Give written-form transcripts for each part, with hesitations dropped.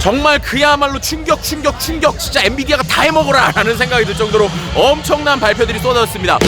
정말 그야말로 충격 진짜 엔비디아가 다 해먹어라 라는 생각이 들 정도로 엄청난 발표들이 쏟아졌습니다.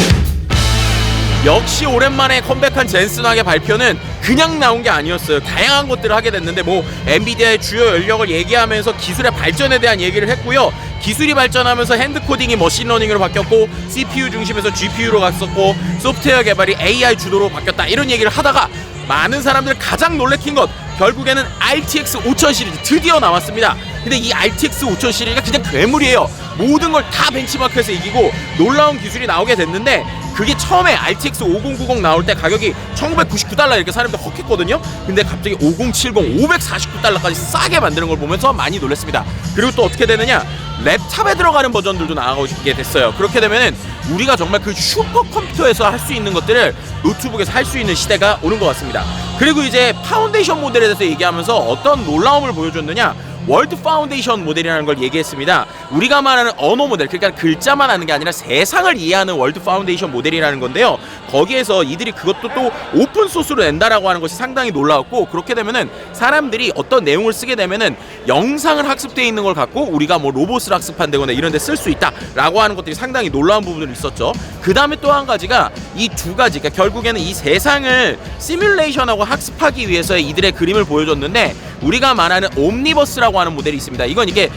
역시 오랜만에 컴백한 젠슨왕의 발표는 그냥 나온 게 아니었어요. 다양한 것들을 하게 됐는데 뭐 엔비디아의 주요 연령을 얘기하면서 기술의 발전에 대한 얘기를 했고요. 기술이 발전하면서 핸드코딩이 머신러닝으로 바뀌었고 CPU 중심에서 GPU로 갔었고 소프트웨어 개발이 AI 주도로 바뀌었다 이런 얘기를 하다가 많은 사람들 가장 놀래킨 것 결국에는 RTX 5000 시리즈 드디어 나왔습니다. 근데 이 RTX 5000 시리즈가 그냥 괴물이에요. 모든 걸 다 벤치마크에서 이기고 놀라운 기술이 나오게 됐는데 그게 처음에 RTX 5090 나올 때 가격이 1999달러 이렇게 사람들 헉했거든요. 근데 갑자기 5070 549달러까지 싸게 만드는 걸 보면서 많이 놀랐습니다. 그리고 또 어떻게 되느냐, 랩탑에 들어가는 버전들도 나오게 됐어요. 그렇게 되면은 우리가 정말 그 슈퍼컴퓨터에서 할 수 있는 것들을 노트북에서 할 수 있는 시대가 오는 것 같습니다. 그리고 이제 파운데이션 모델에 대해서 얘기하면서 어떤 놀라움을 보여줬느냐, 월드 파운데이션 모델이라는 걸 얘기했습니다. 우리가 말하는 언어 모델, 그러니까 글자만 하는 게 아니라 세상을 이해하는 월드 파운데이션 모델이라는 건데요. 거기에서 이들이 그것도 또 오픈 소스로 낸다라고 하는 것이 상당히 놀라웠고, 그렇게 되면은 사람들이 어떤 내용을 쓰게 되면은 영상을 학습되어 있는 걸 갖고 우리가 뭐 로봇을 학습한다거나 이런 데 쓸 수 있다라고 하는 것들이 상당히 놀라운 부분들이 있었죠. 그 다음에 또 한 가지가 이 두 가지, 그러니까 결국에는 이 세상을 시뮬레이션하고 학습하기 위해서의 이들의 그림을 보여줬는데, 우리가 말하는 옴니버스라고 하는 모델이 있습니다. 이건 이게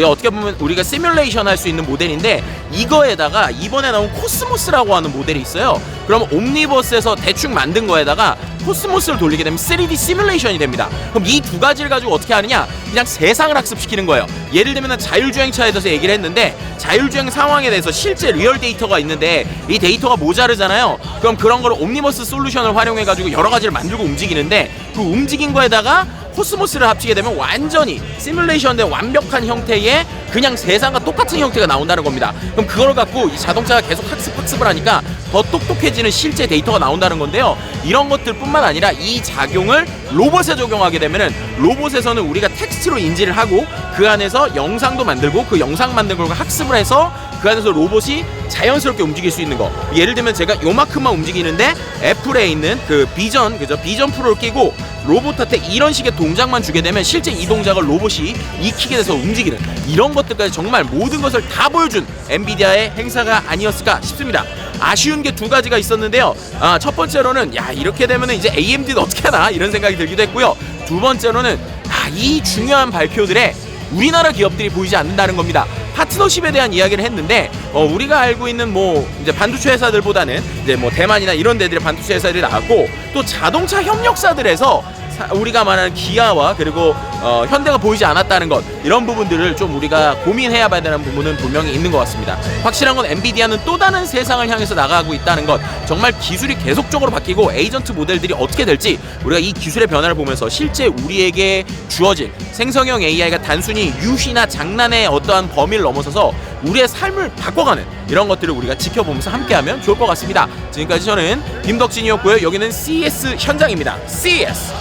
어떻게 보면 우리가 시뮬레이션 할 수 있는 모델인데, 이거에다가 이번에 나온 코스모스라고 하는 모델이 있어요. 그럼 옴니버스에서 대충 만든 거에다가 코스모스를 돌리게 되면 3D 시뮬레이션이 됩니다. 그럼 이 두 가지를 가지고 어떻게 하느냐, 그냥 세상을 학습시키는 거예요. 예를 들면 자율주행차에 대해서 얘기를 했는데, 자율주행 상황에 대해서 실제 리얼 데이터가 있는데 이 데이터가 모자르잖아요. 그럼 그런 걸 옴니버스 솔루션을 활용해 가지고 여러 가지를 만들고 움직이는데, 그 움직인 거에다가 코스모스를 합치게 되면 완전히 시뮬레이션된 완벽한 형태의 그냥 세상과 똑같은 형태가 나온다는 겁니다. 그럼 그걸 갖고 이 자동차가 계속 학습을 하니까 더 똑똑해지는 실제 데이터가 나온다는 건데요. 이런 것들뿐만 아니라 이 작용을 로봇에 적용하게 되면은 로봇에서는 우리가 텍스트로 인지를 하고 그 안에서 영상도 만들고 그 영상 만든 걸 학습을 해서 그 안에서 로봇이 자연스럽게 움직일 수 있는 거. 예를 들면 제가 요만큼만 움직이는데 애플에 있는 그 비전 프로를 끼고 로봇한테 이런 식의 동작만 주게 되면 실제 이 동작을 로봇이 익히게 돼서 움직이는, 이런 것들까지 정말 모든 것을 다 보여준 엔비디아의 행사가 아니었을까 싶습니다. 아쉬운 게 두 가지가 있었는데요. 첫 번째로는 야, 이렇게 되면 이제 AMD는 어떻게 하나 이런 생각이 들기도 했고요. 두 번째로는 이 중요한 발표들에 우리나라 기업들이 보이지 않는다는 겁니다. 파트너십에 대한 이야기를 했는데 우리가 알고 있는 뭐 이제 반도체 회사들보다는 이제 뭐 대만이나 이런 데들의 반도체 회사들이 나왔고, 또 자동차 협력사들에서 우리가 말하는 기아와 그리고 현대가 보이지 않았다는 것, 이런 부분들을 좀 우리가 고민해야 봐야 되는 부분은 분명히 있는 것 같습니다. 확실한 건 엔비디아는 또 다른 세상을 향해서 나가고 있다는 것, 정말 기술이 계속적으로 바뀌고 에이전트 모델들이 어떻게 될지 우리가 이 기술의 변화를 보면서 실제 우리에게 주어진 생성형 AI가 단순히 유희나 장난의 어떠한 범위를 넘어서서 우리의 삶을 바꿔가는 이런 것들을 우리가 지켜보면서 함께하면 좋을 것 같습니다. 지금까지 저는 김덕진이었고요. 여기는 CES 현장입니다. CES!